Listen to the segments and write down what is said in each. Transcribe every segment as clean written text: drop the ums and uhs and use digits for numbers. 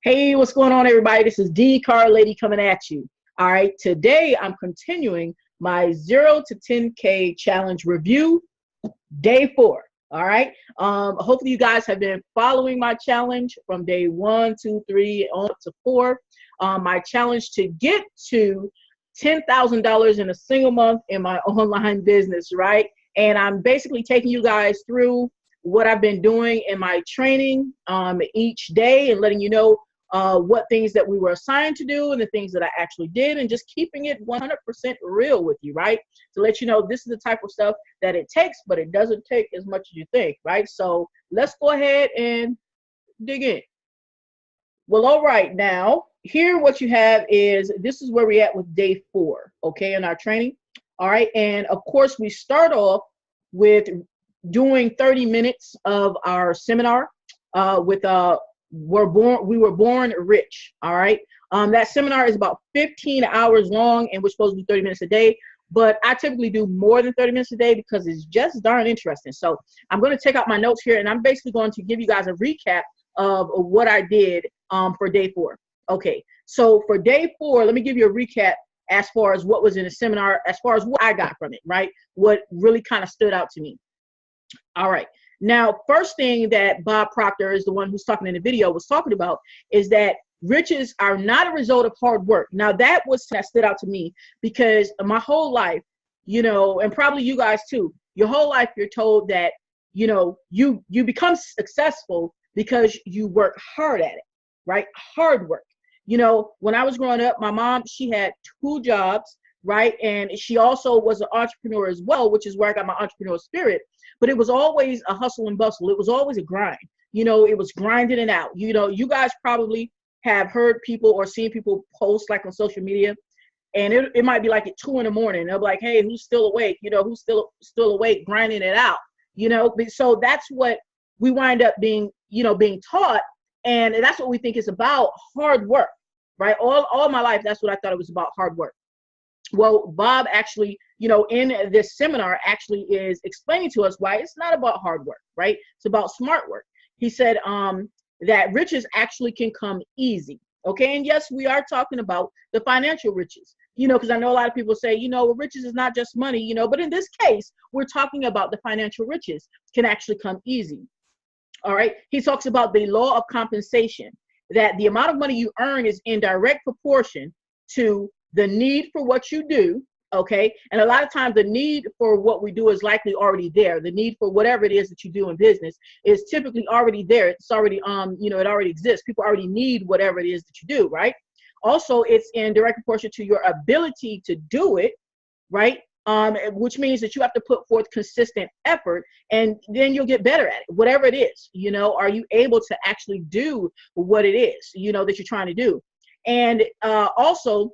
Hey, what's going on, everybody? This is D Car Lady coming at you. All right, today I'm continuing my 0 to 10K challenge review, day 4. All right. Hopefully you guys have been following my challenge from day 1, 2, 3 on up to 4. My challenge to get to $10,000 in a single month in my online business, right? And I'm basically taking you guys through what I've been doing in my training each day and letting you know what things that we were assigned to do and the things that I actually did, and just keeping it 100% real with you, right? To let you know this is the type of stuff that it takes, but it doesn't take as much as you think, right? So let's go ahead and dig in. Well, all right, now here what you have is, this is where we're at with day 4, okay, in our training. All right, and of course we start off with doing 30 minutes of our seminar with we were born rich. All right, that seminar is about 15 hours long, and we're supposed to do 30 minutes a day, but I typically do more than 30 minutes a day because it's just darn interesting. So I'm going to take out my notes here, and I'm basically going to give you guys a recap of what I did for day 4. Okay, so for day 4, let me give you a recap as far as what was in the seminar, as far as what I got from it, right? What really kind of stood out to me. All right. Now, first thing that Bob Proctor, is the one who's talking in the video, was talking about is that riches are not a result of hard work. Now, that stood out to me because my whole life, you know, and probably you guys too, your whole life you're told that, you know, you become successful because you work hard at it, right? Hard work. You know, when I was growing up, my mom, she had 2 jobs, right? And she also was an entrepreneur as well, which is where I got my entrepreneurial spirit. But it was always a hustle and bustle. It was always a grind. You know, it was grinding it out. You know, you guys probably have heard people or seen people post like on social media, and it might be like at 2 in the morning. They'll be like, hey, who's still awake? You know, who's still awake, grinding it out, you know? So that's what we wind up being, you know, being taught. And that's what we think is about, hard work, right? All my life, that's what I thought it was about, hard work. Well, Bob actually, you know, in this seminar actually is explaining to us why it's not about hard work, right? It's about smart work. He said that riches actually can come easy, okay? And yes, we are talking about the financial riches, you know, because I know a lot of people say, you know, riches is not just money, you know, but in this case, we're talking about the financial riches can actually come easy. All right. He talks about the law of compensation, that the amount of money you earn is in direct proportion to the need for what you do, okay? And a lot of times the need for what we do is likely already there. The need for whatever it is that you do in business is typically already there. It's already, you know, it already exists. People already need whatever it is that you do, right? Also, it's in direct proportion to your ability to do it, right? Which means that you have to put forth consistent effort, and then you'll get better at it, whatever it is. You know, are you able to actually do what it is, you know, that you're trying to do? And also,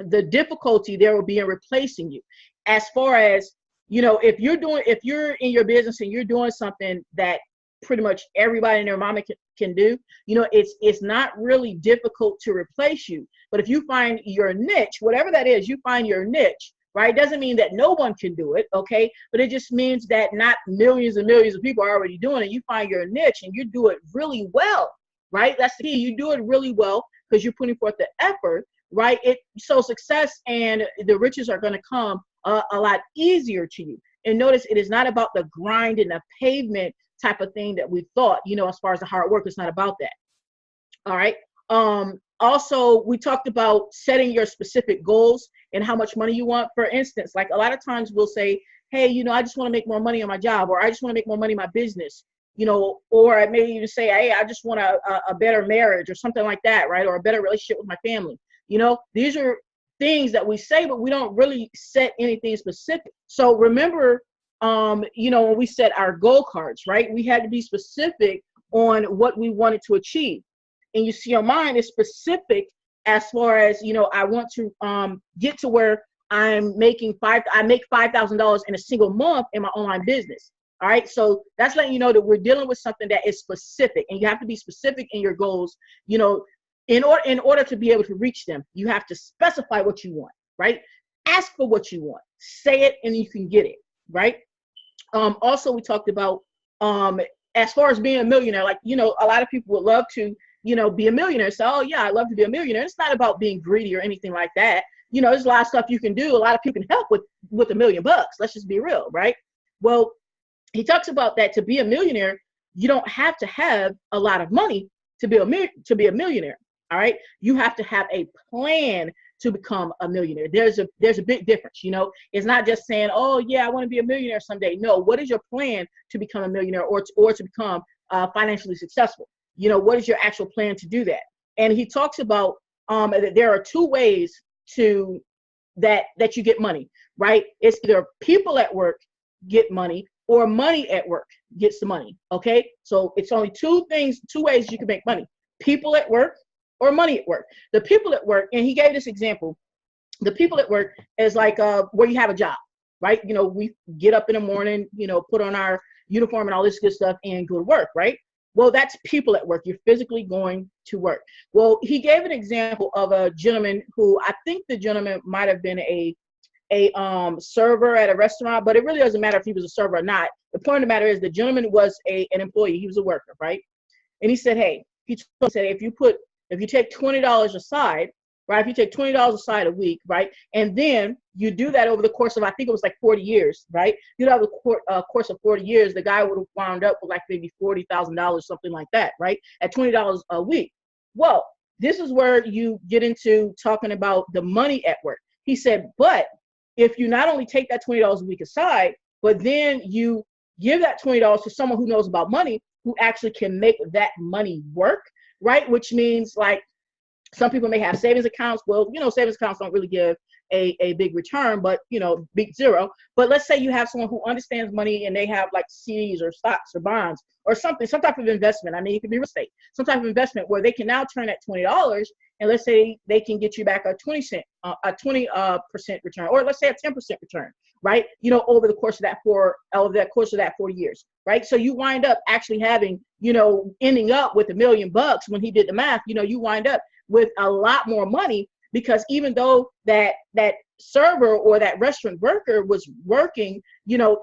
the difficulty there will be in replacing you. As far as, you know, if you're in your business and you're doing something that pretty much everybody and their mama can do, you know, it's not really difficult to replace you. But if you find your niche, whatever that is, you find your niche, right? Doesn't mean that no one can do it, okay? But it just means that not millions and millions of people are already doing it. You find your niche and you do it really well, right? That's the key. You do it really well because you're putting forth the effort, right? So success and the riches are going to come a lot easier to you. And notice, it is not about the grind and the pavement type of thing that we thought, you know, as far as the hard work. It's not about that. All right. Also, we talked about setting your specific goals and how much money you want. For instance, like a lot of times we'll say, hey, you know, I just want to make more money on my job, or I just want to make more money in my business, you know, or I may even say, hey, I just want a better marriage or something like that, right? Or a better relationship with my family. You know, these are things that we say, but we don't really set anything specific. So remember, you know, when we set our goal cards, right, we had to be specific on what we wanted to achieve. And you see on mine is specific as far as, you know, I want to get to where I make $5,000 in a single month in my online business. All right. So that's letting you know that we're dealing with something that is specific, and you have to be specific in your goals, you know. In order to be able to reach them, you have to specify what you want, right? Ask for what you want, say it, and you can get it, right? Also, we talked about as far as being a millionaire, like, you know, a lot of people would love to be a millionaire. So, oh yeah, I'd love to be a millionaire. It's not about being greedy or anything like that. There's a lot of stuff you can do. A lot of people can help with $1 million. Let's just be real, right? Well, he talks about that to be a millionaire, you don't have to have a lot of money to be a millionaire. All right. You have to have a plan to become a millionaire. There's a big difference. It's not just saying, oh yeah, I want to be a millionaire someday. No, what is your plan to become a millionaire or to become financially successful? What is your actual plan to do that? And he talks about that there are two ways to that you get money, right? It's either people at work get money or money at work gets the money. Okay. So it's only two ways you can make money: people at work or money at work. The people at work, and he gave this example, the people at work is like where you have a job, right? We get up in the morning, put on our uniform and all this good stuff and go to work, right? Well, that's people at work. You're physically going to work. Well, he gave an example of a gentleman who, I think the gentleman might have been a server at a restaurant, but it really doesn't matter if he was a server or not. The point of the matter is the gentleman was an employee. He was a worker, right? And he said, hey, he said, if you take $20 aside, right? If you take $20 aside a week, right? And then you do that over the course of, I think it was like 40 years, right? You know, over the course of 40 years, the guy would have wound up with like maybe $40,000, something like that, right? At $20 a week. Well, this is where you get into talking about the money at work. He said, but if you not only take that $20 a week aside, but then you give that $20 to someone who knows about money, who actually can make that money work, right? Which means like some people may have savings accounts. Well, savings accounts don't really give a big return, but big zero. But let's say you have someone who understands money and they have like CDs or stocks or bonds or something, some type of investment. I mean, it could be real estate, some type of investment where they can now turn that $20 and let's say they can get you back a 20% return, or let's say a 10% return, right? Over the course of that 4 years, right? So you wind up actually having, ending up with $1 million when he did the math. You wind up with a lot more money, because even though that server or that restaurant worker was working,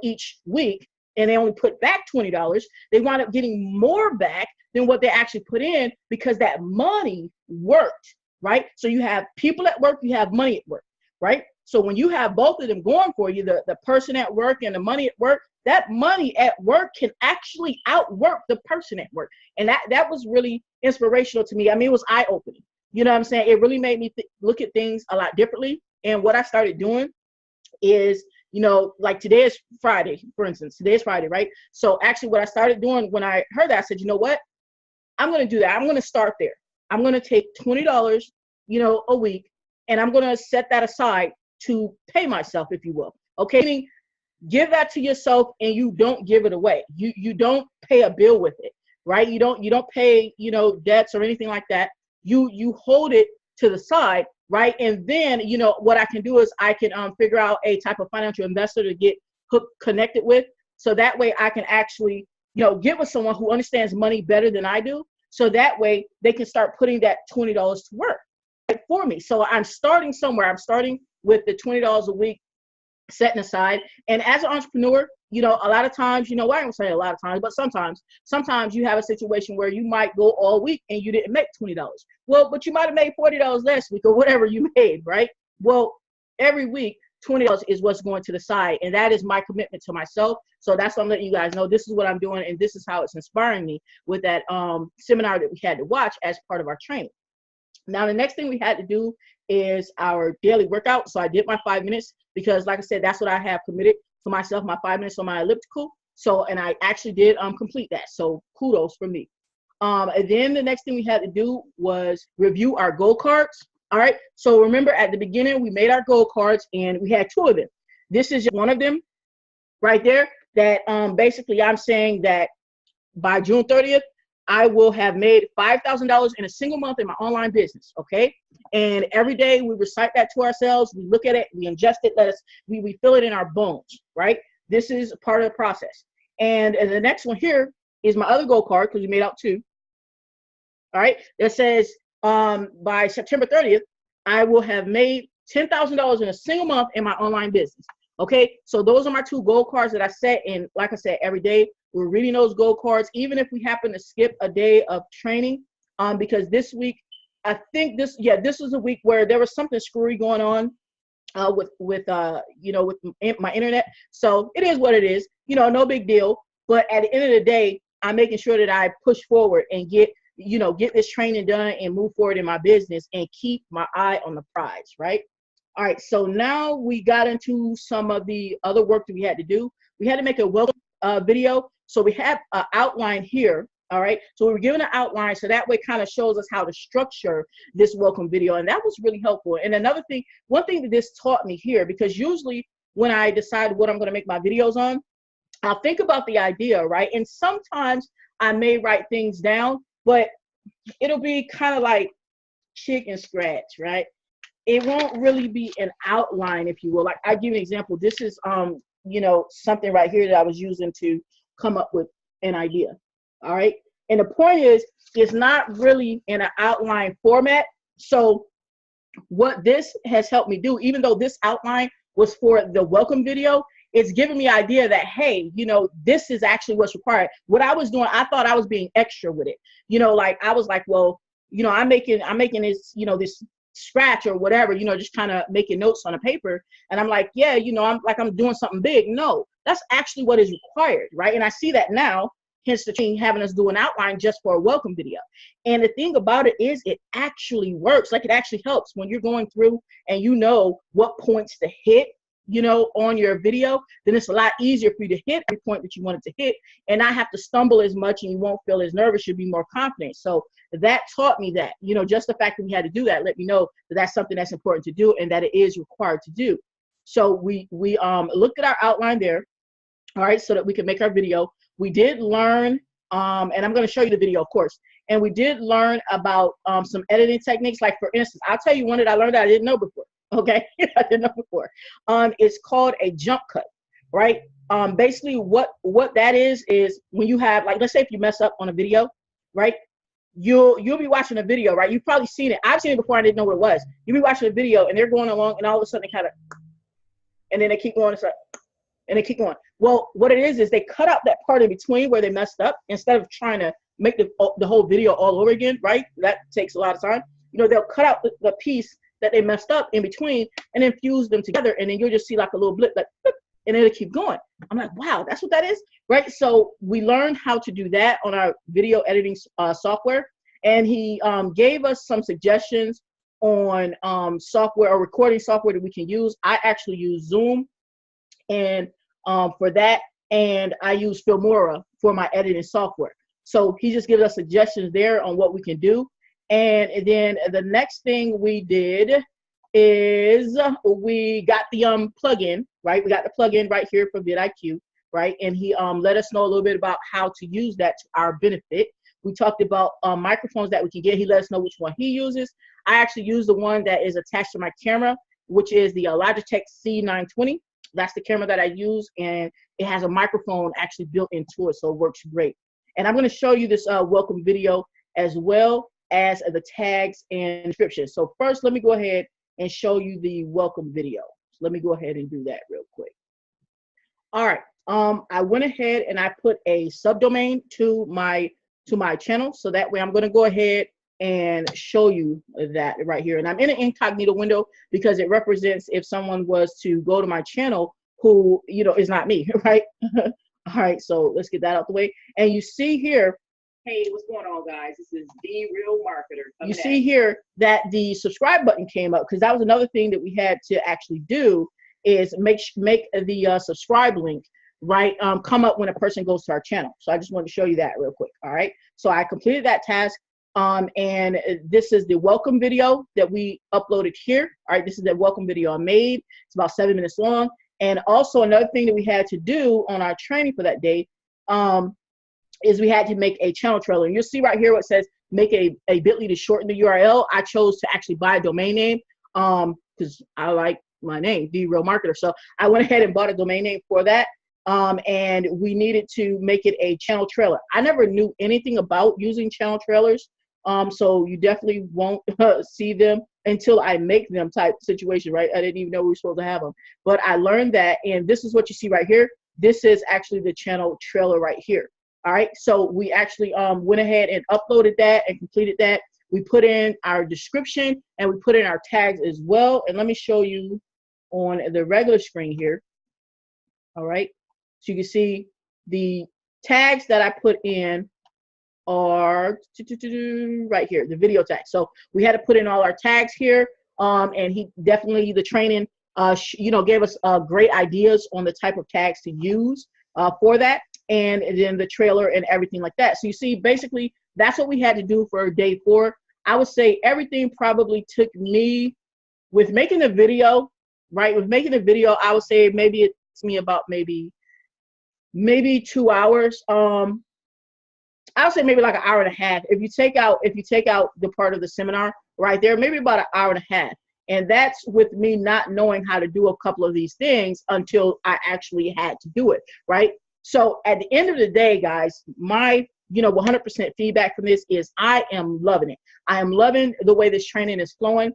each week, and they only put back $20, they wind up getting more back than what they actually put in, because that money worked, right? So you have people at work, you have money at work, right? So when you have both of them going for you, the person at work and the money at work, that money at work can actually outwork the person at work. And that was really inspirational to me. I mean, it was eye-opening. You know what I'm saying? It really made me look at things a lot differently. And what I started doing is, like today is Friday, for instance. Today is Friday, right? So actually what I started doing when I heard that, I said, you know what? I'm going to do that. I'm going to start there. I'm going to take $20, a week, and I'm going to set that aside to pay myself, if you will. Okay? Meaning, give that to yourself and you don't give it away. You don't pay a bill with it, right? You don't pay, debts or anything like that. You hold it to the side, right? And then, what I can do is I can figure out a type of financial investor to get connected with. So that way I can actually, get with someone who understands money better than I do. So that way they can start putting that $20 to work for me. So I'm starting somewhere. I'm starting with the $20 a week setting aside. And as an entrepreneur, a lot of times, I don't say a lot of times, but sometimes you have a situation where you might go all week and you didn't make $20. Well, but you might have made $40 last week or whatever you made, right? Well, every week, $20 is what's going to the side. And that is my commitment to myself. So that's what I'm letting you guys know. This is what I'm doing. And this is how it's inspiring me with that seminar that we had to watch as part of our training. Now, the next thing we had to do is our daily workout. So I did my 5 minutes because, like I said, that's what I have committed to myself, my 5 minutes on my elliptical. So, and I actually did complete that. So kudos for me. And then the next thing we had to do was review our goal cards. All right. So remember at the beginning, we made our goal cards and we had 2 of them. This is one of them right there that basically I'm saying that by June 30th, I will have made $5,000 in a single month in my online business. Okay. And every day we recite that to ourselves. We look at it, we ingest it, we feel it in our bones, right? This is a part of the process. And the next one here is my other goal card, because we made out 2. All right. That says by September 30th, I will have made $10,000 in a single month in my online business. Okay. So those are my 2 goal cards that I set. And like I said, every day we're reading those goal cards. Even if we happen to skip a day of training, because this week, I think this was a week where there was something screwy going on with my internet. So it is what it is, no big deal. But at the end of the day, I'm making sure that I push forward and get this training done and move forward in my business and keep my eye on the prize, right? All right, so now we got into some of the other work that we had to do. We had to make a welcome video. So we have an outline here. All right, so we were given an outline, so that way kind of shows us how to structure this welcome video, and that was really helpful. And another thing, one thing that this taught me here, because usually when I decide what I'm going to make my videos on, I'll think about the idea, right? And sometimes I may write things down, but it'll be kind of like chicken scratch, right? It won't really be an outline, if you will. Like, I give you an example. This is something right here that I was using to come up with an idea. All right. And the point is, it's not really in an outline format. So what this has helped me do, even though this outline was for the welcome video, it's giving me idea that, hey, this is actually what's required. What I was doing, I thought I was being extra with it. Like I was like, well, I'm making this, this scratch or whatever, just kind of making notes on a paper. And I'm like, yeah, I'm doing something big. No, that's actually what is required, right? And I see that now. Hence the team having us do an outline just for a welcome video. And the thing about it is, it actually works. Like, it actually helps when you're going through and what points to hit, on your video. Then it's a lot easier for you to hit every point that you wanted to hit and not have to stumble as much, and you won't feel as nervous. You'll be more confident. So that taught me that, just the fact that we had to do that let me know that that's something that's important to do and that it is required to do. So we looked at our outline there, all right, so that we could make our video. We did learn, and I'm going to show you the video, of course, and we did learn about some editing techniques. Like, for instance, I'll tell you one that I learned that I didn't know before, okay? I didn't know before. It's called a jump cut, right? Basically, what that is when you have, like, let's say if you mess up on a video, right? You'll be watching a video, right? You've probably seen it. I've seen it before. I didn't know what it was. You'll be watching a video, and they're going along, and all of a sudden, they kind of, and then they keep going. It's like, and they keep going. Well, what it is they cut out that part in between where they messed up instead of trying to make the whole video all over again, right? That takes a lot of time. They'll cut out the piece that they messed up in between and then fuse them together, and then you'll just see like a little blip, like, blip, and then it'll keep going. I'm like, wow, that's what that is, right? So we learned how to do that on our video editing software, and he gave us some suggestions on software or recording software that we can use. I actually use Zoom and for that, and I use Filmora for my editing software. So he just gives us suggestions there on what we can do. And then the next thing we did is we got the plugin, right? We got the plugin right here for vidIQ, right? And he let us know a little bit about how to use that to our benefit. We talked about microphones that we can get. He let us know which one he uses. I actually use the one that is attached to my camera, which is the Logitech C920. That's the camera that I use, and it has a microphone actually built into it, so it works great. And I'm going to show you this welcome video as well as the tags and descriptions. So first, let me go ahead and show you the welcome video. So let me go ahead and do that real quick. All right. I went ahead and I put a subdomain to my channel, so that way I'm going to go ahead and show you that right here. And I'm in an incognito window because it represents if someone was to go to my channel who, is not me, right? All right, so let's get that out the way. And you see here, hey, what's going on, guys? This is The Real Marketer. You see here that the subscribe button came up, because that was another thing that we had to actually do, is make the subscribe link, right, come up when a person goes to our channel. So I just wanted to show you that real quick. All right, so I completed that task. And this is the welcome video that we uploaded here. All right, this is the welcome video I made. It's about 7 minutes long. And also another thing that we had to do on our training for that day is we had to make a channel trailer. And you'll see right here what says make a bit.ly to shorten the URL. I chose to actually buy a domain name because I like my name, The Real Marketer. So I went ahead and bought a domain name for that. And we needed to make it a channel trailer. I never knew anything about using channel trailers. So you definitely won't see them until I make them type situation, right? I didn't even know we were supposed to have them. But I learned that, and this is what you see right here. This is actually the channel trailer right here. All right, so we actually went ahead and uploaded that and completed that. We put in our description and we put in our tags as well. And let me show you on the regular screen here. All right, so you can see the tags that I put in are right here, the video tag. So we had to put in all our tags here. And he definitely, the training, gave us great ideas on the type of tags to use for that, and then the trailer and everything like that. So you see, basically, that's what we had to do for day 4. I would say everything probably took me, with making the video, right? With making the video, I would say maybe it took me about maybe 2 hours. I would say maybe like an hour and a half. If you take out the part of the seminar right there, maybe about an hour and a half. And that's with me not knowing how to do a couple of these things until I actually had to do it, right? So at the end of the day, guys, my 100% feedback from this is I am loving it. I am loving the way this training is flowing.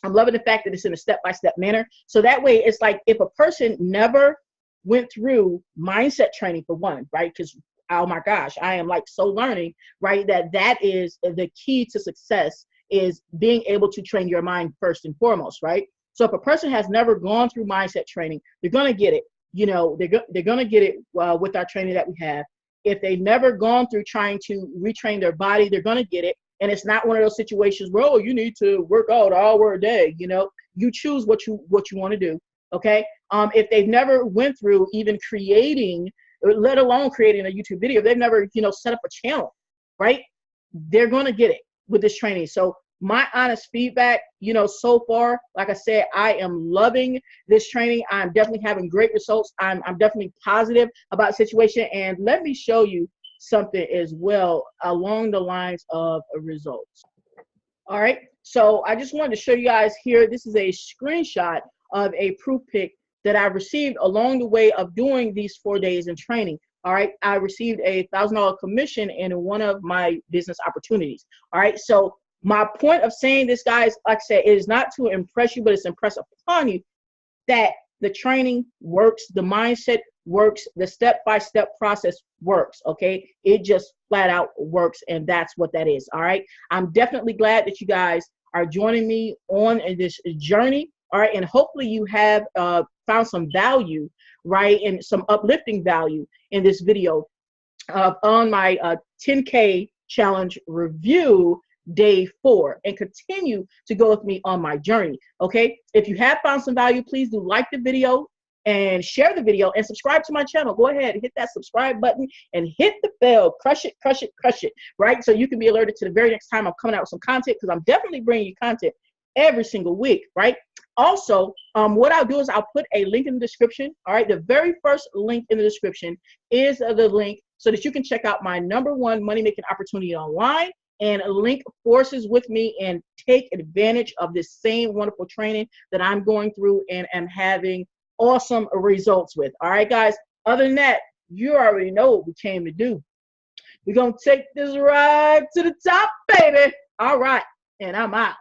I'm loving the fact that it's in a step-by-step manner. So that way, it's like if a person never went through mindset training, for one, right? Because oh my gosh, I am like so learning, right? That is the key to success, is being able to train your mind first and foremost, right? So if a person has never gone through mindset training, they're going to get it. They're going to get it with our training that we have. If they've never gone through trying to retrain their body, they're going to get it. And it's not one of those situations where, oh, you need to work out an hour a day. You choose what you want to do. Okay. If they've never went through even creating, let alone creating a YouTube video, they've never, set up a channel, right? They're going to get it with this training. So my honest feedback, so far, like I said, I am loving this training. I'm definitely having great results. I'm definitely positive about the situation. And let me show you something as well along the lines of results. All right. So I just wanted to show you guys here. This is a screenshot of a proof pic that I received along the way of doing these 4 days in training. All right. I received a $1,000 commission in one of my business opportunities. All right. So my point of saying this, guys, like I said, it is not to impress you, but it's impress upon you that the training works, the mindset works, the step-by-step process works. Okay. It just flat out works. And that's what that is. All right. I'm definitely glad that you guys are joining me on this journey. All right. And hopefully you have found some value, right, and some uplifting value in this video on my 10K challenge review day 4, and continue to go with me on my journey. Okay. If you have found some value, please do like the video and share the video and subscribe to my channel. Go ahead and hit that subscribe button and hit the bell. Crush it, crush it, crush it, right? So you can be alerted to the very next time I'm coming out with some content, because I'm definitely bringing you content every single week, right? Also, what I'll do is I'll put a link in the description. All right. The very first link in the description is the link so that you can check out my #1 money-making opportunity online, and link forces with me and take advantage of this same wonderful training that I'm going through and am having awesome results with. All right, guys. Other than that, you already know what we came to do. We're going to take this ride to the top, baby. All right. And I'm out.